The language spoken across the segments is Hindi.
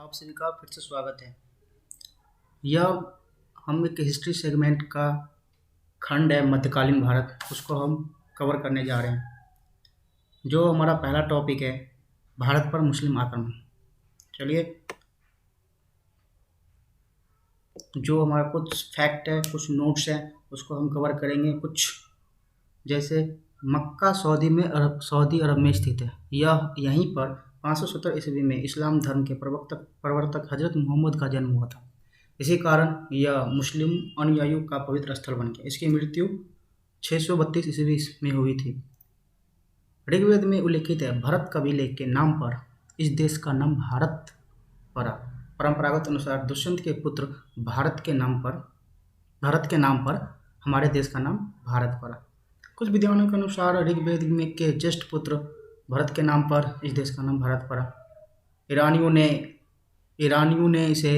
आप सभी का फिर से स्वागत है। यह हम एक हिस्ट्री सेगमेंट का खंड है मध्यकालीन भारत, उसको हम कवर करने जा रहे हैं। जो हमारा पहला टॉपिक है भारत पर मुस्लिम आक्रमण। चलिए, जो हमारा कुछ फैक्ट है, कुछ नोट्स हैं, उसको हम कवर करेंगे। कुछ जैसे मक्का सऊदी अरब में स्थित है। यह यहीं पर 570 ईस्वी में इस्लाम धर्म के प्रवर्तक हजरत मोहम्मद का जन्म हुआ था। इसी कारण यह मुस्लिम अनुयायियों का पवित्र स्थल बन गया। इसकी मृत्यु 632 ईस्वी में हुई थी। ऋग्वेद में उल्लिखित है, भरत कबीले के नाम पर इस देश का नाम भारत पड़ा। परंपरागत अनुसार दुष्यंत के पुत्र भारत के नाम पर हमारे देश का नाम भारत पड़ा। कुछ विद्वानों के अनुसार ऋग्वेद में के ज्येष्ठ पुत्र भरत के नाम पर इस देश का नाम भारत पड़ा। ईरानियों ने इसे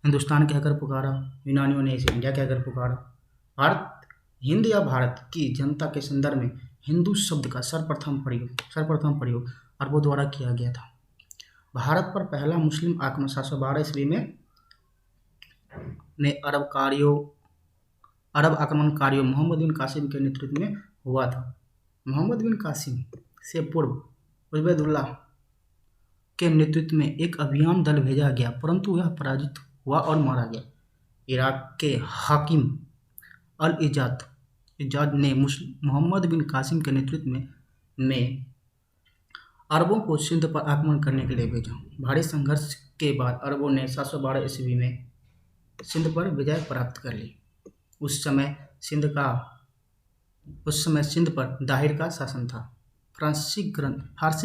हिंदुस्तान कहकर पुकारा, यूनानियों ने इसे इंडिया कहकर पुकारा। हिंद या भारत की जनता के संदर्भ में हिंदू शब्द का सर्वप्रथम प्रयोग अरबों द्वारा किया गया था। भारत पर पहला मुस्लिम आक्रमण 712 ईस्वी में अरब आक्रमणकारियों मोहम्मद बिन कासिम के नेतृत्व में हुआ था। मोहम्मद बिन कासिम से पूर्व उबैदुल्लाह के नेतृत्व में एक अभियान दल भेजा गया, परंतु यह पराजित हुआ और मारा गया। इराक के हाकिम अल इजाज ने मोहम्मद बिन कासिम के नेतृत्व में अरबों को सिंध पर आक्रमण करने के लिए भेजा। भारी संघर्ष के बाद अरबों ने 712 ईस्वी में सिंध पर विजय प्राप्त कर ली। उस समय सिंध पर दाहिर का शासन था। फारसी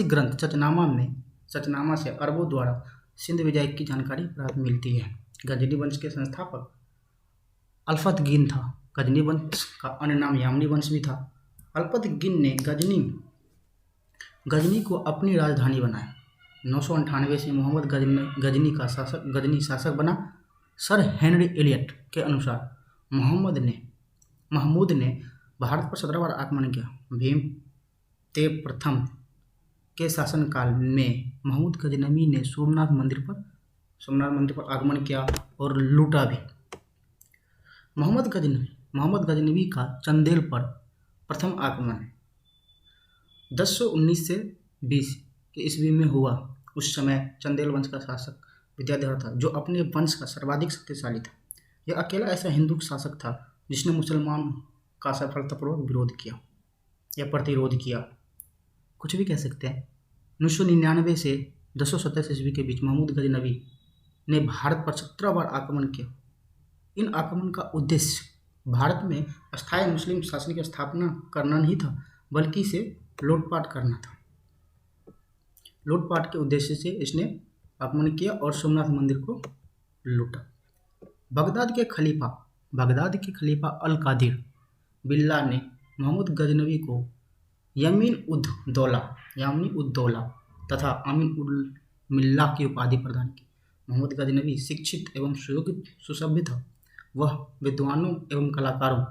ग्रंथ चचनामा से अरबों द्वारा सिंध विजय की जानकारी प्राप्त मिलती है। गजनी वंश के संस्थापक अल्पतगिन था। गजनी वंश का अन्य नाम यामनी वंश भी था। अल्पतगिन ने गजनी को अपनी राजधानी बनाया। 998 से मोहम्मद गजनी शासक बना। सर हेनरी एलियट के अनुसार महमूद ने भारत पर 17 बार आक्रमण किया। भीम तेव प्रथम के शासनकाल में महमूद गजनवी ने सोमनाथ मंदिर पर आक्रमण किया और लूटा भी। मोहम्मद गजनवी का चंदेल पर प्रथम आक्रमण 1019 से 20 के ईस्वी में हुआ। उस समय चंदेल वंश का शासक विद्याधर था, जो अपने वंश का सर्वाधिक शक्तिशाली था। यह अकेला ऐसा हिंदू शासक था जिसने मुसलमान का सफलतापूर्वक विरोध किया या प्रतिरोध किया, कुछ भी कह सकते हैं। 999 से 1027 ईस्वी के बीच महमूद गजनवी ने भारत पर 17 बार आक्रमण किया। इन आक्रमण का उद्देश्य भारत में अस्थायी मुस्लिम शासन की स्थापना करना नहीं था, बल्कि इसे लूटपाट करना था। लूटपाट के उद्देश्य से इसने आक्रमण किया और सोमनाथ मंदिर को लूटा। बगदाद के खलीफा अल कादिर बिल्ला ने मोहम्मद गजनवी को यामीन उद दौला तथा आमीन उल मिल्ला की उपाधि प्रदान की। मोहम्मद गजनवी शिक्षित एवं सुसभ्य था। वह विद्वानों एवं कलाकारों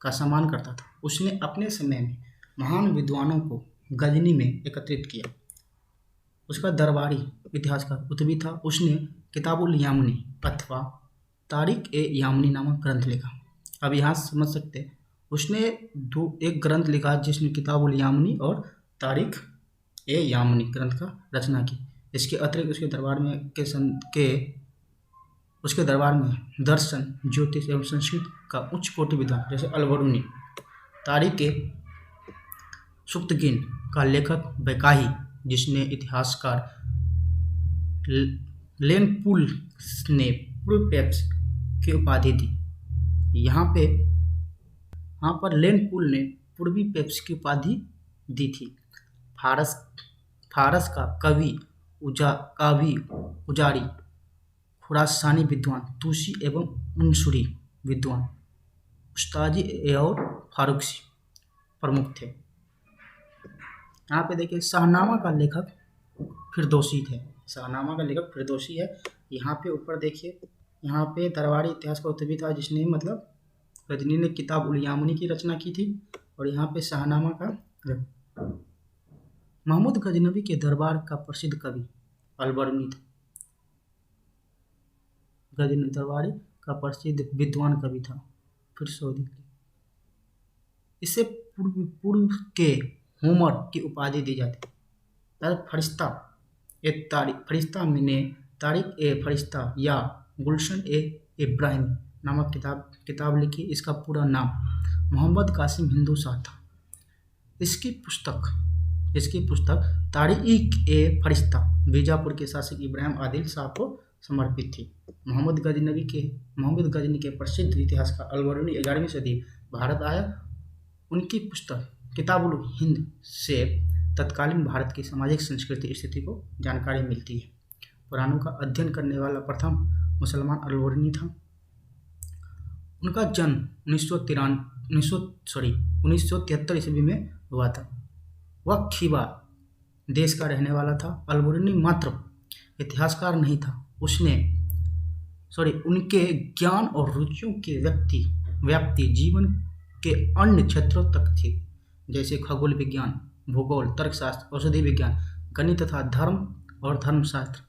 का सम्मान करता था। उसने अपने समय में महान विद्वानों को गजनी में एकत्रित किया। उसका दरबारी इतिहासकार कुतुबी था। उसने किताबुल यामनी अथवा तारीख ए यामनी नामक ग्रंथ लिखा। अब यहाँ समझ सकते हैं, उसने एक ग्रंथ लिखा जिसमें किताबुल यामनी और तारीख ए यामनी ग्रंथ का रचना की। इसके अतिरिक्त उसके दरबार में दर्शन, ज्योतिष एवं संस्कृत का उच्च कोटि विद्वान जैसे अलबरूनी, तारीख ए सुक्तगीन का लेखक बैकाही, जिसने इतिहासकार लेनपुल ने पूर्व पेप्स की उपाधि दी। यहाँ पर लेनपुल ने पूर्वी पेप्स की उपाधि दी थी। फारस का कवि उजारी, खुरासानी विद्वान तुसी एवं अंसुरी विद्वान उस्ताजी और फारूसी प्रमुख थे। यहाँ पे देखिए शाहनामा का लेखक फिरदौसी है। यहाँ पे ऊपर देखिए, यहाँ पे दरबारी इतिहास का उत्तवी था, जिसने गजनी ने किताब उल यामनी की रचना की थी। और यहाँ पे शाहनामा का महमूद गजनवी के दरबार का प्रसिद्ध कवि अलबरूनी था। गजनी दरबारी का प्रसिद्ध विद्वान कवि था। फिर से वो देख लीजिए। इसे पूर्व के होमर की उपाधि दी जाती है। फरिश्ता फरिश्ता ने तारिक ए फरिश्ता या गुलशन ए इब्राहिम नामक किताब लिखी। इसका पूरा नाम मोहम्मद कासिम हिंदू शाह था। इसकी पुस्तक तारिक ए फरिश्ता बीजापुर के शासक इब्राहिम आदिल शाह को समर्पित थी। मोहम्मद गजनी के प्रसिद्ध इतिहासकार अल-बरूनी 11वीं सदी भारत आया। उनकी पुस्तक किताबुल हिंद से तत्कालीन भारत की सामाजिक सांस्कृतिक स्थिति को जानकारी मिलती है। पुराणों का अध्ययन करने वाला प्रथम मुसलमान अल-बरूनी था। उनका जन्म 1973 ईस्वी में हुआ था। वह खीवा देश का रहने वाला था। अल-बरूनी मात्र इतिहासकार नहीं था, उनके ज्ञान और रुचियों की व्याप्ति जीवन के अन्य क्षेत्रों तक थी, जैसे खगोल विज्ञान, भूगोल, तर्कशास्त्र, औषधि विज्ञान, गणित तथा धर्म और धर्मशास्त्र।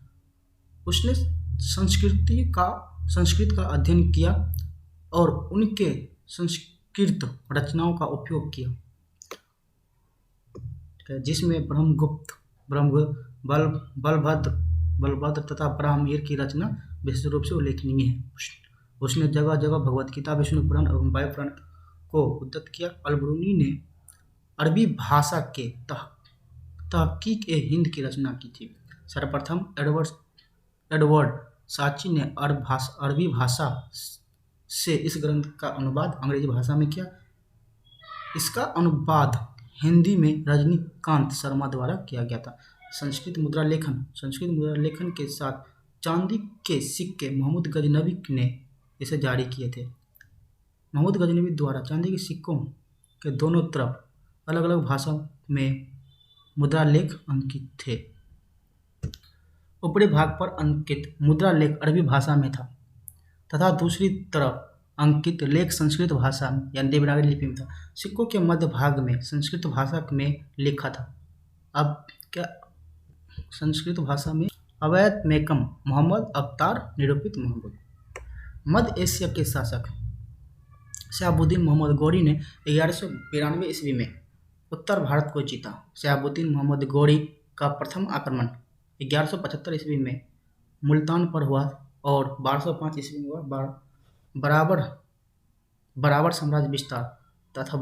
उसने संस्कृत का अध्ययन किया और उनके संस्कृत रचनाओं का उपयोग किया, जिसमें ब्रह्मगुप्त, बलभद्र तथा ब्राह्मण की रचना विशेष रूप से उल्लेखनीय है। उसने जगह जगह भगवत गीता, विष्णु पुराण एवं वायु पुराण को उद्धृत किया। अल-बरूनी ने अरबी भाषा के तहकीक ए हिंद की रचना की थी। सर्वप्रथम एडवर्ड साची ने अरबी भाषा से इस ग्रंथ का अनुवाद अंग्रेजी भाषा में किया। इसका अनुवाद हिंदी में रजनीकांत शर्मा द्वारा किया गया था। संस्कृत मुद्रा लेखन के साथ चांदी के सिक्के मोहम्मद गजनवी ने इसे जारी किए थे। मोहम्मद गजनवी द्वारा चांदी के सिक्कों के दोनों तरफ अलग अलग भाषा में मुद्रालेख अंकित थे। ऊपरी भाग पर अंकित मुद्रालेख अरबी भाषा में था तथा दूसरी तरफ अंकित लेख संस्कृत भाषा में यानी देवनागरी लिपि में था। सिक्कों के मध्य भाग में संस्कृत भाषा में लिखा था। अब क्या संस्कृत भाषा में अवैध मेकम मोहम्मद अवतार निरूपित मोहम्मद। मध्य एशिया के शासक शहाबुद्दीन मोहम्मद गौरी ने 1192 ईस्वी में उत्तर भारत को जीता। शहाबुद्दीन मोहम्मद गौरी का प्रथम आक्रमण 1175 ईस्वी में मुल्तान पर हुआ और 1205 ईस्वी में हुआ। बराबर साम्राज्य विस्तार तथा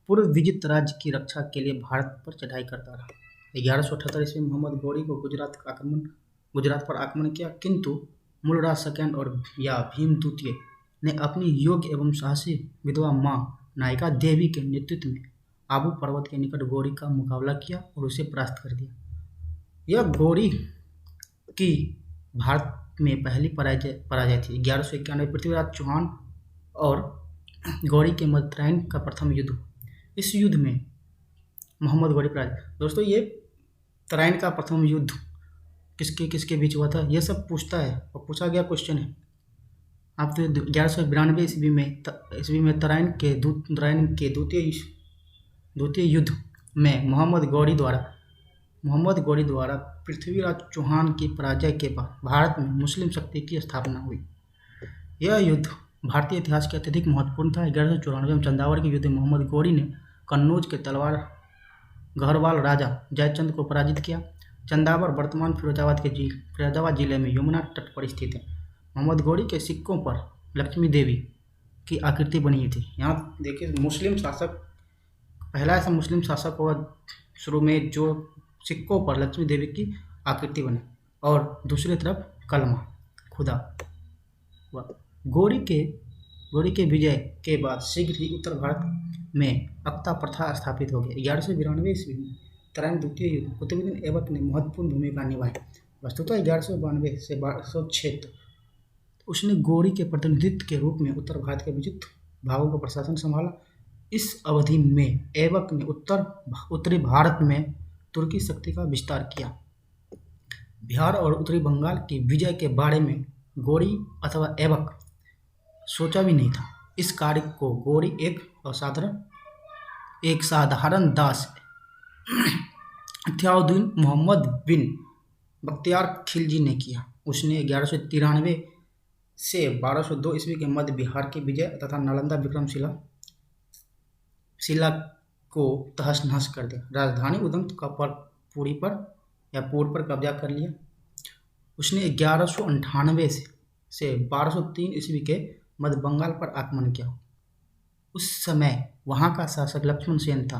पूर्व विजित राज्य की रक्षा के लिए भारत पर चढ़ाई करता रहा। 1178 ईस्वी में मोहम्मद गौरी को गुजरात पर आक्रमण किया, किंतु मूलराज सेकंड और या भीम द्वितीय ने अपनी योग्य एवं साहसी विधवा मां नायिका देवी के नेतृत्व में आबू पर्वत के निकट गौरी का मुकाबला किया और उसे परास्त कर दिया। यह गौरी की भारत में पहली पराजय थी। 1191 पृथ्वीराज चौहान और गौरी के मध्य तराइन का प्रथम युद्ध। इस युद्ध में मोहम्मद गौरी पराजय। दोस्तों, ये तराइन का प्रथम युद्ध किसके बीच हुआ था, यह सब पूछता है और पूछा गया क्वेश्चन है। आप तो 1192 ईस्वी में तराइन के द्वितीय युद्ध में मोहम्मद गौरी द्वारा पृथ्वीराज चौहान की पराजय के बाद भारत में मुस्लिम शक्ति की स्थापना हुई। यह युद्ध भारतीय इतिहास के अत्यधिक महत्वपूर्ण था। 1194 में चंदावर के युद्ध में मोहम्मद गौरी ने कन्नौज के गहरवाल राजा जयचंद को पराजित किया। चंदावर वर्तमान फिरोजाबाद जिले में यमुना तट पर स्थित है। मोहम्मद गौरी के सिक्कों पर लक्ष्मी देवी की आकृति बनी हुई थी। यहाँ देखिए, पहला ऐसा मुस्लिम शासक हुआ शुरू में जो सिक्कों पर लक्ष्मी देवी की आकृति बने और दूसरी तरफ कलमा खुदा। गौरी के विजय के बाद शीघ्र ही उत्तर भारत में अक्ता प्रथा स्थापित हो गई। 1192 ईस्वी में तराइन द्वितीय युद्ध कुतुबुद्दीन ऐबक ने महत्वपूर्ण भूमिका निभाई। वस्तुतः 1192 से 1206 तक उसने गौरी के प्रतिनिधित्व के रूप में उत्तर भारत के विजित भागों का प्रशासन संभाला। इस अवधि में ऐबक ने उत्तरी भारत में तुर्की शक्ति का विस्तार किया। बिहार और उत्तरी बंगाल की विजय के बारे में गौरी अथवा ऐबक सोचा भी नहीं था। इस कार्य को गौरी एक साधारण दास अत्याउद्दीन मोहम्मद बिन बख्तियार खिलजी ने किया। उसने 1193 से 1202 ईस्वी के मध्य बिहार के विजय तथा नालंदा विक्रमशिला शिला को तहस नहस कर दिया। राजधानी उदंत का पूरी पर या पूर्व पर कब्जा कर लिया। उसने 1198 से 1203 ईस्वी के मध्य बंगाल पर आक्रमण किया। उस समय वहाँ का शासक लक्ष्मण सेन था।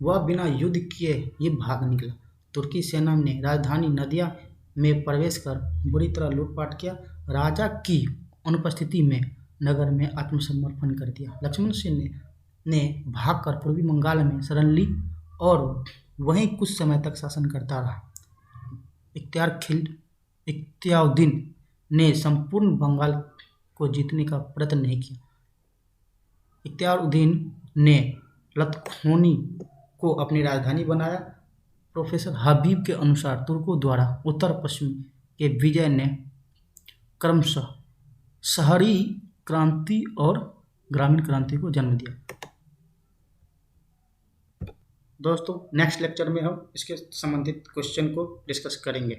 वह बिना युद्ध किए ही भाग निकला। तुर्की सेना ने राजधानी नदिया में प्रवेश कर बुरी तरह लूटपाट किया। राजा की अनुपस्थिति में नगर में आत्मसमर्पण कर दिया। लक्ष्मण सेन ने भागकर पूर्वी बंगाल में शरण ली और वहीं कुछ समय तक शासन करता रहा। इख्तियारुद्दीन ने संपूर्ण बंगाल को जीतने का प्रयत्न नहीं किया। इख्तियारुद्दीन ने लतखोनी को अपनी राजधानी बनाया। प्रोफेसर हबीब के अनुसार तुर्कों द्वारा उत्तर पश्चिम के विजय ने क्रमशः शहरी क्रांति और ग्रामीण क्रांति को जन्म दिया। दोस्तों नेक्स्ट लेक्चर में हम इसके संबंधित क्वेश्चन को डिस्कस करेंगे।